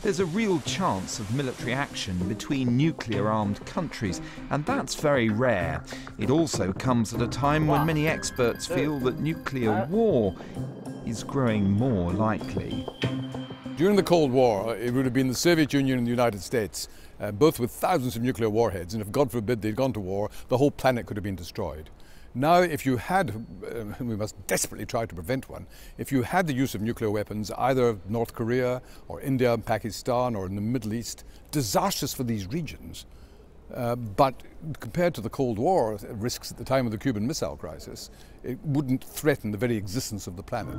There's a real chance of military action between nuclear-armed countries, and that's very rare. It also comes at a time when many experts feel that nuclear war is growing more likely. During the Cold War, it would have been the Soviet Union and the United States, both with thousands of nuclear warheads, and if God forbid they'd gone to war, the whole planet could have been destroyed. Now, if you had, we must desperately try to prevent one, if you had the use of nuclear weapons, either North Korea or India, Pakistan or in the Middle East, disastrous for these regions. But compared to the Cold War risks at the time of the Cuban Missile Crisis, it wouldn't threaten the very existence of the planet.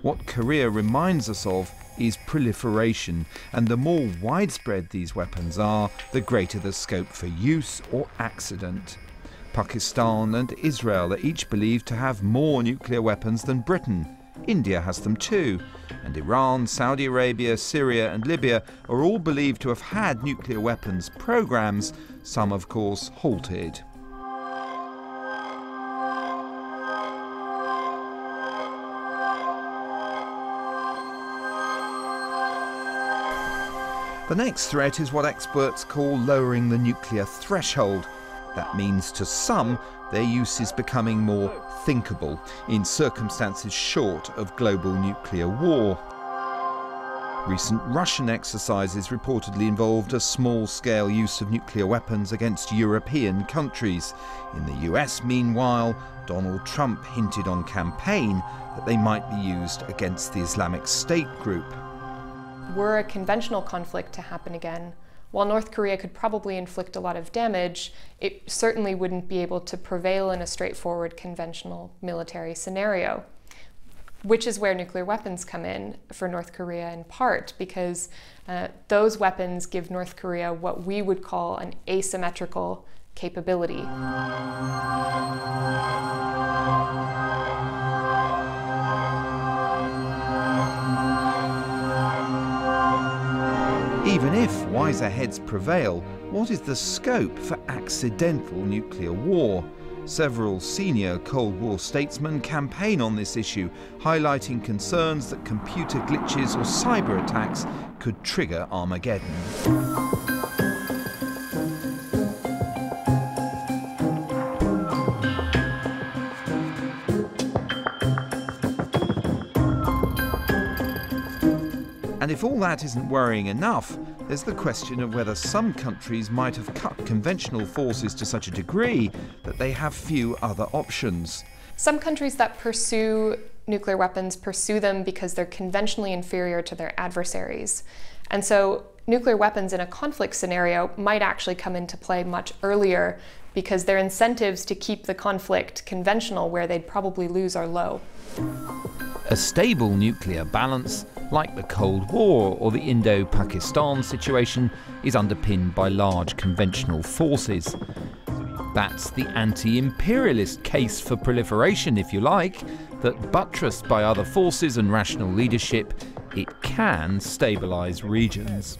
What Korea reminds us of is proliferation, and the more widespread these weapons are, the greater the scope for use or accident. Pakistan and Israel are each believed to have more nuclear weapons than Britain. India has them too, and Iran, Saudi Arabia, Syria and Libya are all believed to have had nuclear weapons programs, some of course halted. The next threat is what experts call lowering the nuclear threshold. That means to some, their use is becoming more thinkable in circumstances short of global nuclear war. Recent Russian exercises reportedly involved a small-scale use of nuclear weapons against European countries. In the US, meanwhile, Donald Trump hinted on campaign that they might be used against the Islamic State group. Were a conventional conflict to happen again, while North Korea could probably inflict a lot of damage, it certainly wouldn't be able to prevail in a straightforward conventional military scenario, which is where nuclear weapons come in for North Korea in part, because those weapons give North Korea what we would call an asymmetrical capability. Even if wiser heads prevail, what is the scope for accidental nuclear war? Several senior Cold War statesmen campaign on this issue, highlighting concerns that computer glitches or cyber attacks could trigger Armageddon. And if all that isn't worrying enough, there's the question of whether some countries might have cut conventional forces to such a degree that they have few other options. Some countries that pursue nuclear weapons pursue them because they're conventionally inferior to their adversaries. And so nuclear weapons in a conflict scenario might actually come into play much earlier because their incentives to keep the conflict conventional where they'd probably lose are low. A stable nuclear balance, like the Cold War or the Indo-Pakistan situation, is underpinned by large conventional forces. That's the anti-imperialist case for proliferation, if you like, that buttressed by other forces and rational leadership, it can stabilise regions.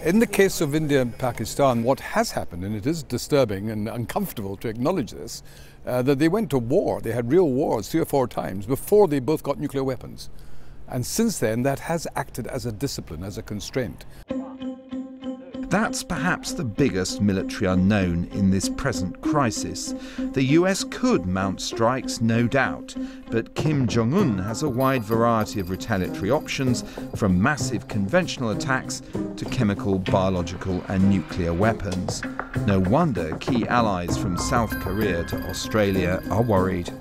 In the case of India and Pakistan, what has happened, and it is disturbing and uncomfortable to acknowledge this, that they went to war. They had real wars 3 or 4 times before they both got nuclear weapons. And since then, that has acted as a discipline, as a constraint. That's perhaps the biggest military unknown in this present crisis. The US could mount strikes, no doubt, but Kim Jong-un has a wide variety of retaliatory options, from massive conventional attacks to chemical, biological and nuclear weapons. No wonder key allies from South Korea to Australia are worried.